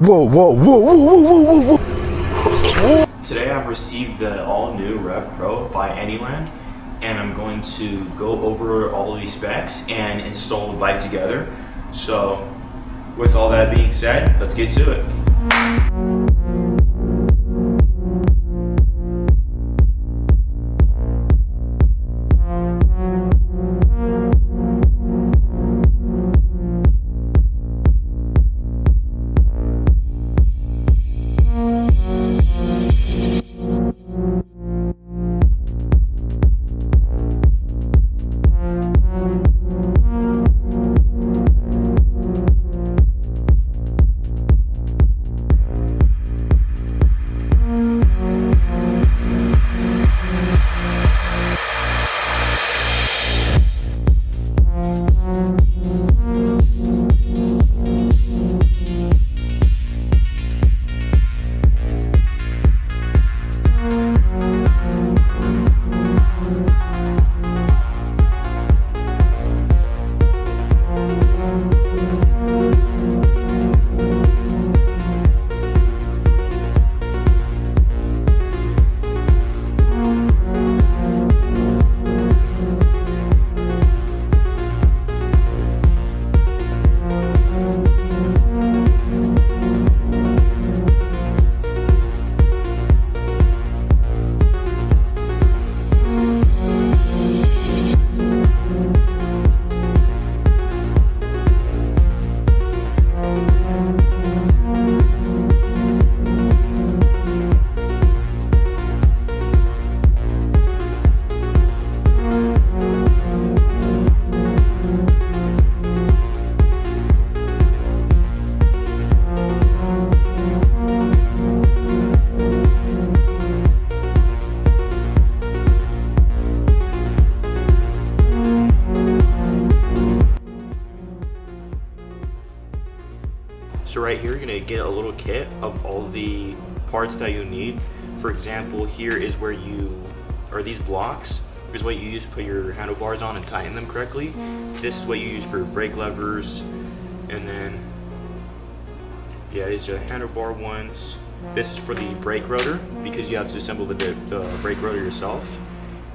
Whoa, whoa, whoa, whoa, whoa, whoa, whoa. Today I've received the all-new Rev Pro by ANYLAND, and I'm going to go over all of these specs and install the bike together. So with all that being said, let's get to it. So right here, you're gonna get a little kit of all the parts that you need. For example, here is where these blocks is what you use to put your handlebars on and tighten them correctly. This is what you use for brake levers, and then, yeah, these are handlebar ones. This is for the brake rotor, because you have to assemble the brake rotor yourself.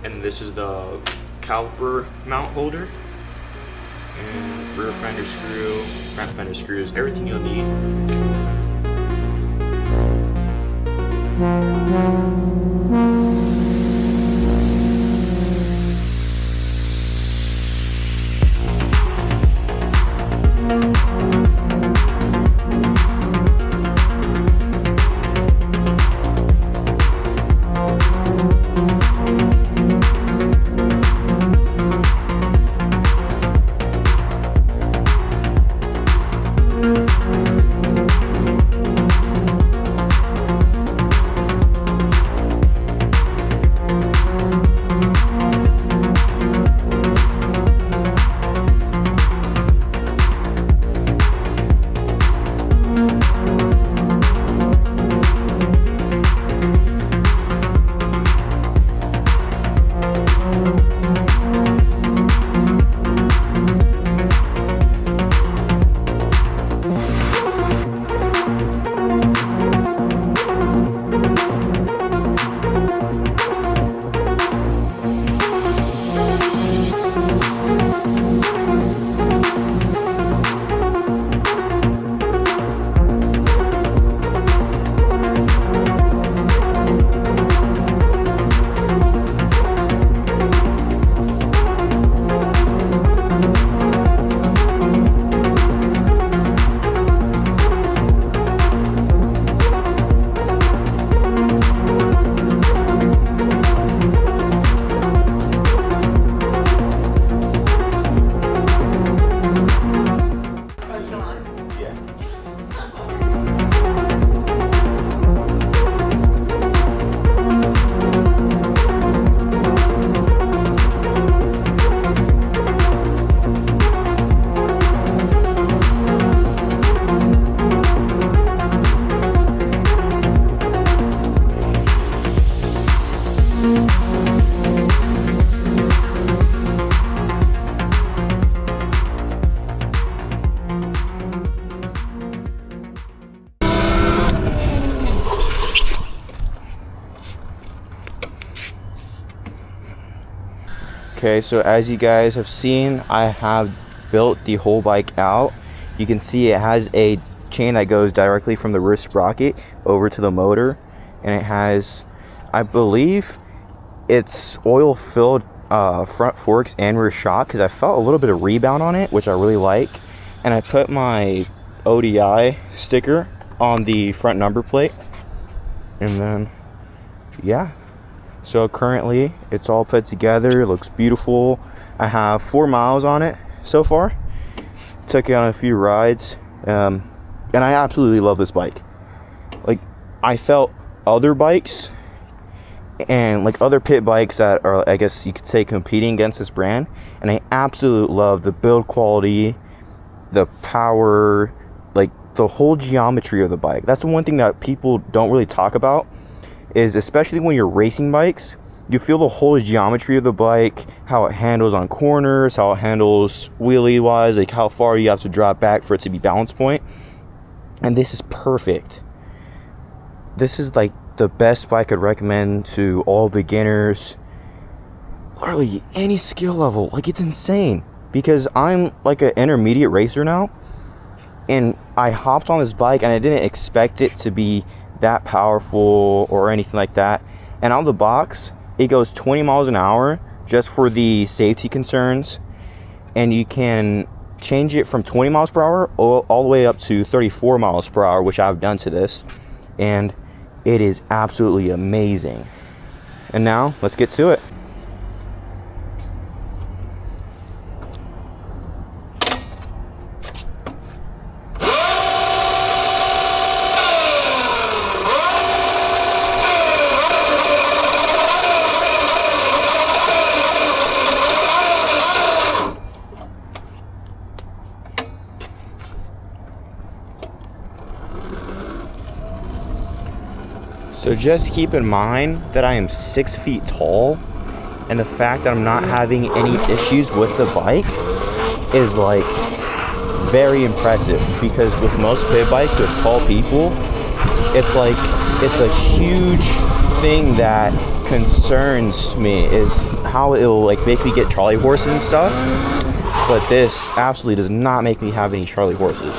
And this is the caliper mount holder. And rear fender screw, front fender screws, everything you'll need. Okay, so as you guys have seen, I have built the whole bike out. You can see it has a chain that goes directly from the rear sprocket over to the motor, and it has, I believe it's oil filled front forks and rear shock, because I felt a little bit of rebound on it, which I really like. And I put my ODI sticker on the front number plate, and then yeah, so currently it's all put together. It looks beautiful. I have 4 miles on it so far. Took it on a few rides, and I absolutely love this bike. Like, I felt other bikes and like other pit bikes that are, I guess you could say, competing against this brand, and I absolutely love the build quality, the power, like the whole geometry of the bike. That's the one thing that people don't really talk about, is especially when you're racing bikes, you feel the whole geometry of the bike, how it handles on corners, how it handles wheelie wise, like how far you have to drop back for it to be balance point. And this is perfect. This is like the best bike I'd recommend to all beginners, literally any skill level. Like, it's insane, because I'm like an intermediate racer now, and I hopped on this bike and I didn't expect it to be that powerful or anything like that. And out of the box, it goes 20 miles an hour just for the safety concerns, and you can change it from 20 miles per hour all the way up to 34 miles per hour, which I've done to this, and it is absolutely amazing. And now let's get to it. So just keep in mind that I am 6 feet tall, and the fact that I'm not having any issues with the bike is like very impressive, because with most pit bikes with tall people, it's like, it's a huge thing that concerns me, is how it'll like make me get Charlie horses and stuff. But this absolutely does not make me have any Charlie horses.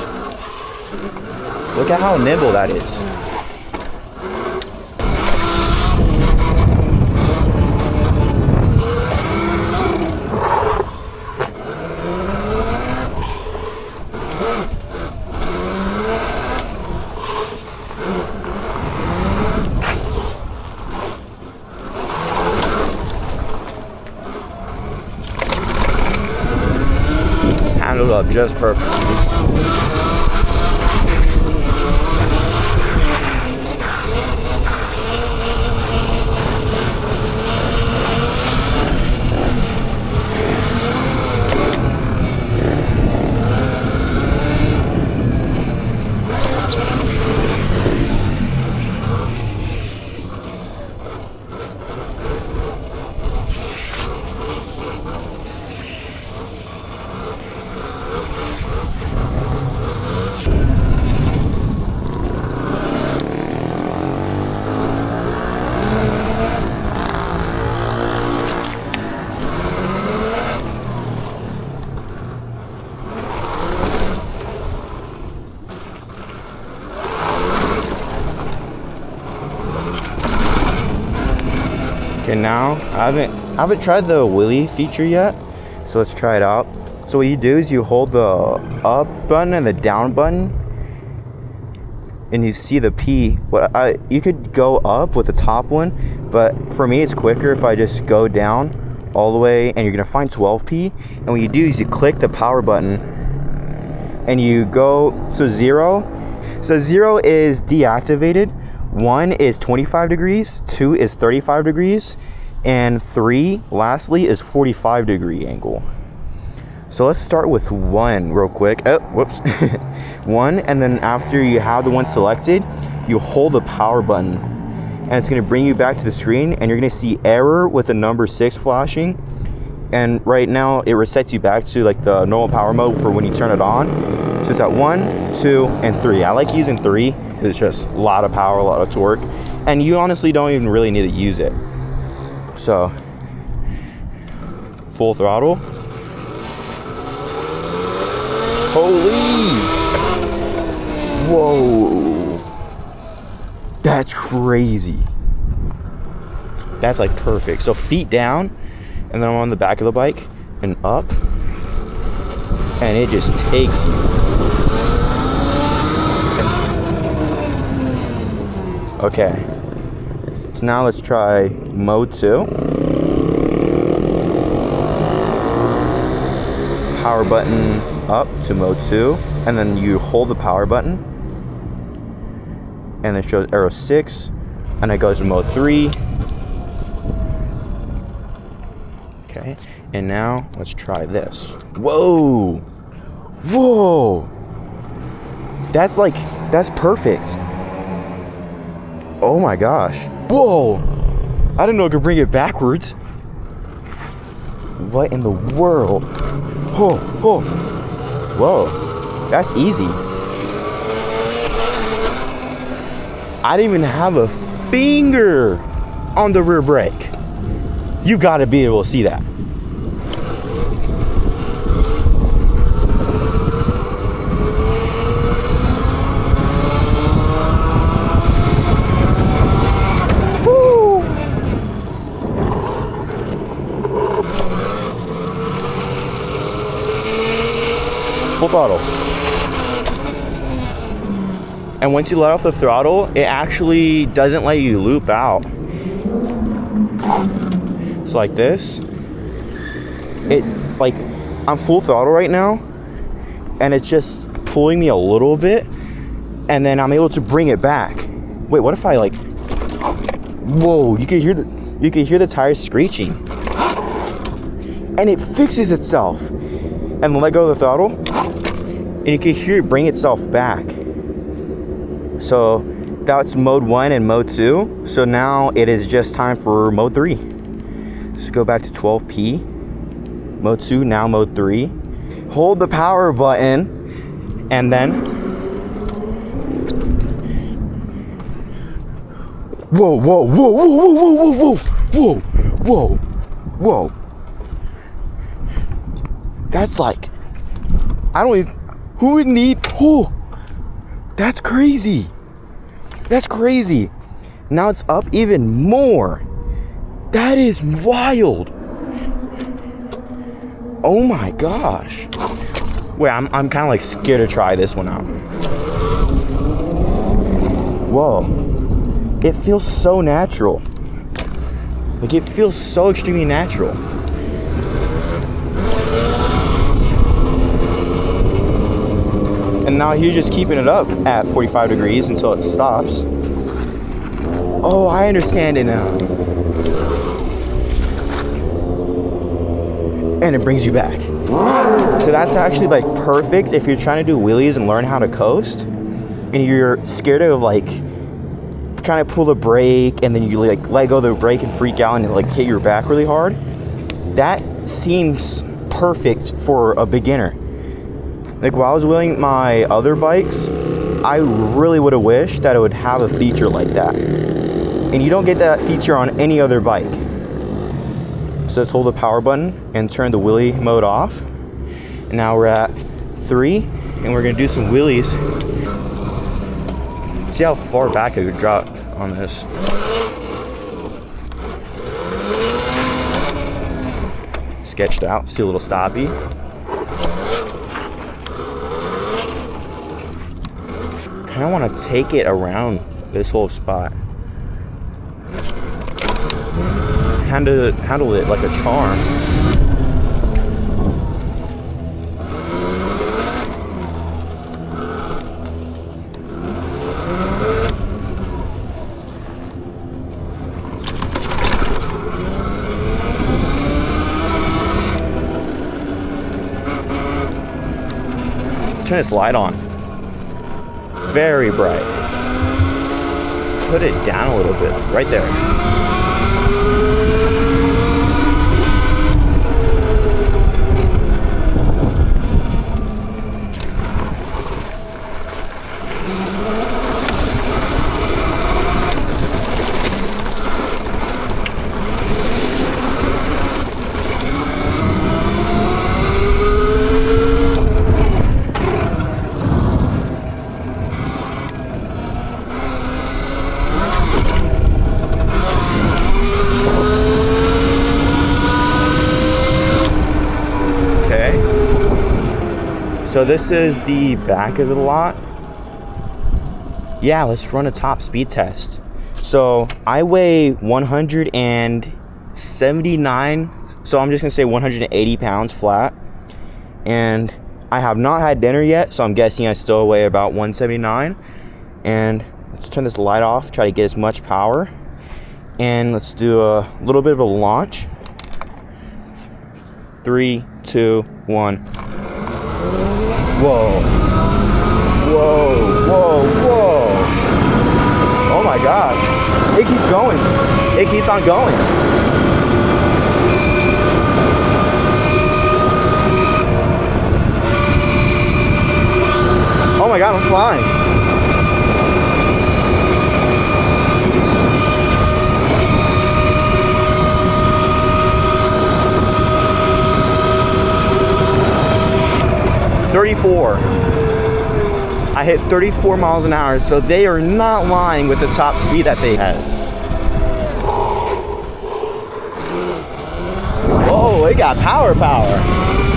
Look at how nimble that is. Handled up just perfectly. Okay, now I haven't tried the Wheelie feature yet, so let's try it out. So what you do is you hold the up button and the down button, and you see the P. You could go up with the top one, but for me it's quicker if I just go down all the way, and you're gonna find 12P. And what you do is you click the power button and you go, so 0 is deactivated, 1 is 25 degrees, 2 is 35 degrees, and 3 lastly is 45 degree angle. So let's start with 1 real quick. Oh, whoops. 1, and then after you have the one selected, you hold the power button, and it's going to bring you back to the screen, and you're going to see error with the number 6 flashing. And right now it resets you back to like the normal power mode for when you turn it on. So it's at 1, 2, and 3. I like using 3 because it's just a lot of power, a lot of torque, and you honestly don't even really need to use it. So full throttle. Holy! Whoa! That's crazy. That's like perfect. So feet down, and then I'm on the back of the bike and up, and it just takes you. Okay. So now let's try mode 2. Power button up to mode 2, and then you hold the power button, and it shows arrow 6, and it goes to mode 3. Okay, and now let's try this. Whoa! Whoa! That's perfect. Oh my gosh. Whoa! I didn't know I could bring it backwards. What in the world? Oh, oh. Whoa. That's easy. I didn't even have a finger on the rear brake. You gotta be able to see that. Full throttle. And once you let off the throttle, it actually doesn't let you loop out. So like this, I'm full throttle right now, and it's just pulling me a little bit, and then I'm able to bring it back. Wait, what if I like, whoa, you can hear the tires screeching. And it fixes itself. And let go of the throttle, and you can hear it bring itself back. So that's mode 1 and mode 2. So now it is just time for mode 3. So go back to 12p. Mode 2, now mode 3. Hold the power button, and then whoa, whoa, whoa, whoa, whoa, whoa, whoa, whoa, whoa, whoa. That's like, I don't even, who would need, oh, that's crazy. That's crazy. Now it's up even more. That is wild. Oh my gosh. Wait, I'm kind of like scared to try this one out. Whoa. It feels so natural. Like, it feels so extremely natural. And now you're just keeping it up at 45 degrees until it stops. Oh, I understand it now. And it brings you back. So that's actually like perfect if you're trying to do wheelies and learn how to coast, and you're scared of like trying to pull the brake, and then you like let go of the brake and freak out and like hit your back really hard. That seems perfect for a beginner. Like, while I was wheeling my other bikes, I really would have wished that it would have a feature like that. And you don't get that feature on any other bike. So let's hold the power button and turn the wheelie mode off. And now we're at 3, and we're gonna do some wheelies. See how far back I could drop on this. Sketched out, see a little stoppy. I want to take it around this whole spot. Handle it like a charm. Turn this light on. Very bright. Put it down a little bit, right there. So this is the back of the lot. Yeah, let's run a top speed test. So I weigh 179, so I'm just gonna say 180 pounds flat. And I have not had dinner yet, so I'm guessing I still weigh about 179. And let's turn this light off, try to get as much power. And let's do a little bit of a launch. 3, 2, 1. Whoa. Whoa, whoa, whoa. Oh my gosh. It keeps going. It keeps on going. Oh my god, I'm flying. I hit 34 miles an hour, so they are not lying with the top speed that they have. Oh, it got power.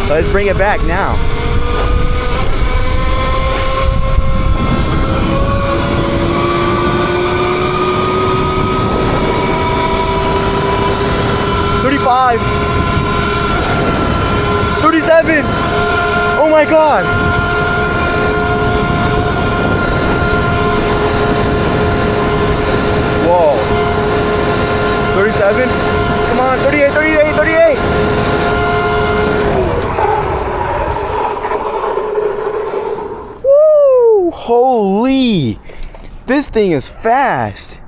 Let's bring it back now. $35, $37. Oh my god. Whoa. 37. Come on, 38, 38, 38. Woo! Holy. This thing is fast.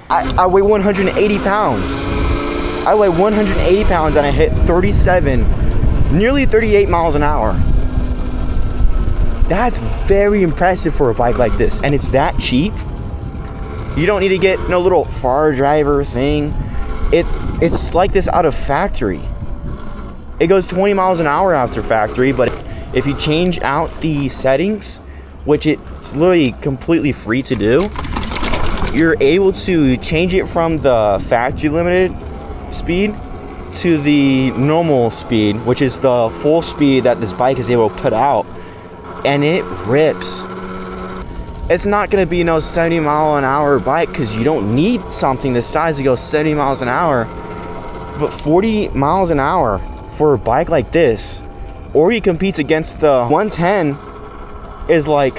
I weigh 180 pounds. I weigh 180 pounds and I hit 37, nearly 38 miles an hour. That's very impressive for a bike like this, and it's that cheap. You don't need to get no little far driver thing. It's like this out of factory. It goes 20 miles an hour after factory, but if you change out the settings, which it's literally completely free to do, you're able to change it from the factory limited speed to the normal speed, which is the full speed that this bike is able to put out, and it rips. It's not going to be no 70 mile an hour bike because you don't need something this size to go 70 miles an hour, but 40 miles an hour for a bike like this, or he competes against the 110 is like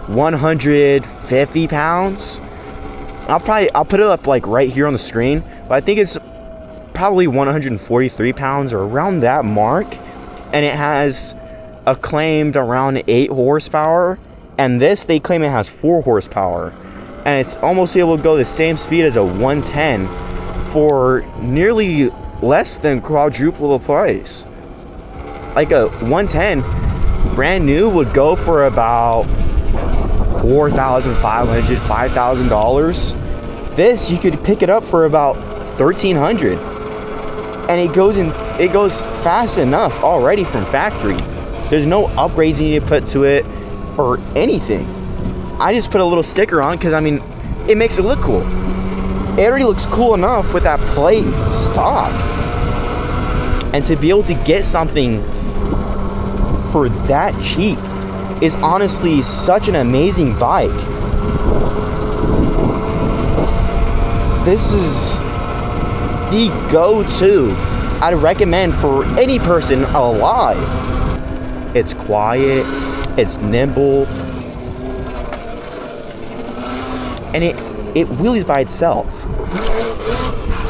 150 pounds. I'll put it up like right here on the screen, but I think it's probably 143 pounds or around that mark, and it has a claimed around 8 horsepower, and this they claim it has 4 horsepower, and it's almost able to go the same speed as a 110 for nearly less than quadruple the price. Like a 110 brand new would go for about $4,500, $5,000. This you could pick it up for about $1,300, and it goes fast enough already from factory. There's no upgrades you need to put to it or anything. I just put a little sticker on because I mean it makes it look cool. It already looks cool enough with that plate stock, and to be able to get something for that cheap is honestly such an amazing bike. This is the go-to I'd recommend for any person alive. It's quiet, it's nimble, and it wheelies by itself.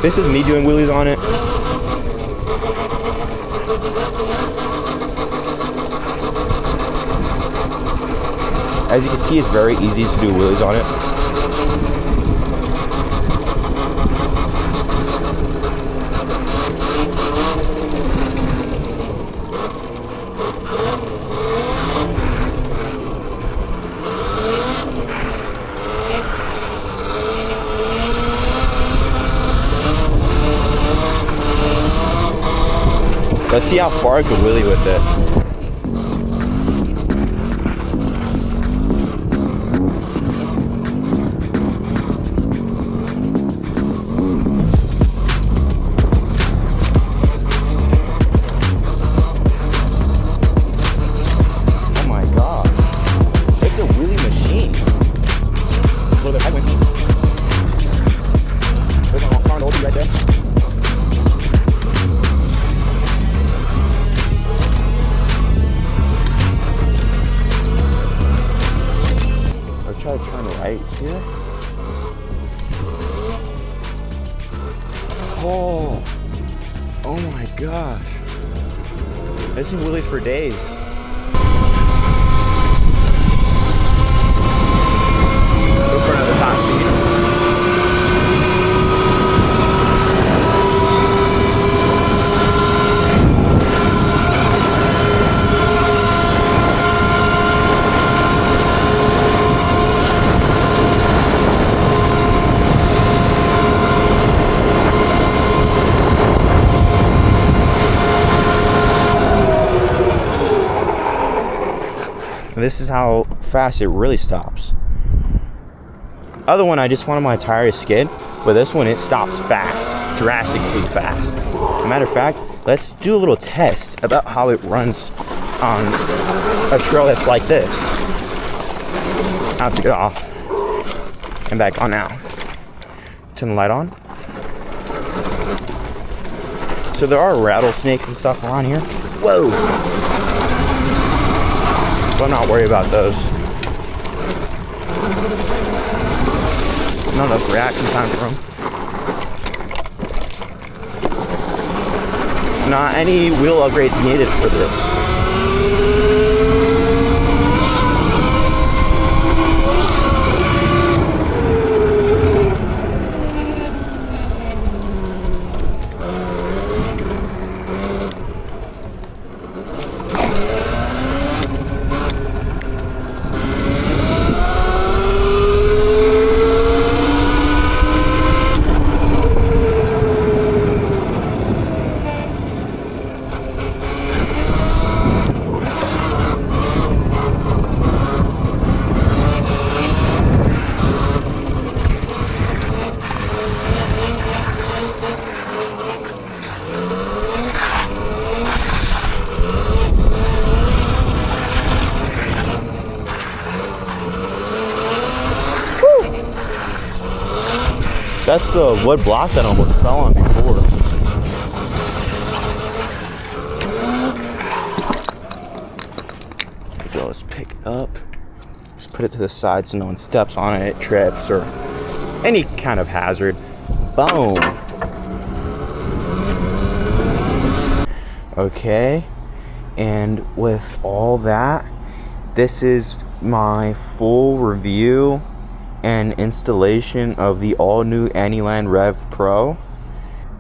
This is me doing wheelies on it. As you can see, it's very easy to do wheelies on it. Let's see how far I can wheelie with it. see that? Oh my gosh. I've seen wheelies for days. Go for another top speed. This is how fast it really stops. Other one, I just wanted my tire to skid, but this one, it stops fast, drastically fast. As a matter of fact, let's do a little test about how it runs on a trail that's like this. Now to get off and back on now. Turn the light on. So there are rattlesnakes and stuff around here. Whoa! But I'm not worried about those. Not enough reaction time for them. Not any wheel upgrades needed for this. That's the wood block that almost fell on before. So let's pick it up. Just put it to the side so no one steps on it, trips, or any kind of hazard. Boom. Okay. And with all that, this is my full review and installation of the all-new ANYLAND REV PRO.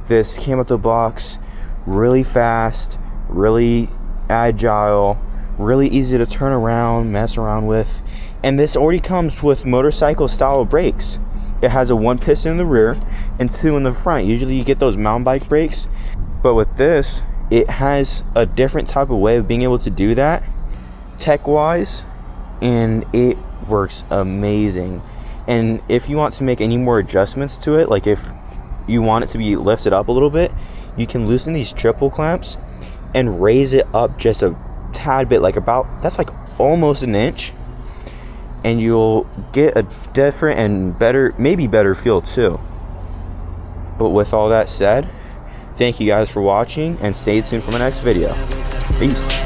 This came out the box really fast, really agile, really easy to turn around, mess around with, and this already comes with motorcycle style brakes. It has a 1 piston in the rear and 2 in the front. Usually you get those mountain bike brakes, but with this, it has a different type of way of being able to do that tech-wise, and it works amazing. And if you want to make any more adjustments to it, like if you want it to be lifted up a little bit, you can loosen these triple clamps and raise it up just a tad bit, like that's like almost an inch, and you'll get a different and better, maybe better feel too. But with all that said, thank you guys for watching, and stay tuned for my next video. Peace.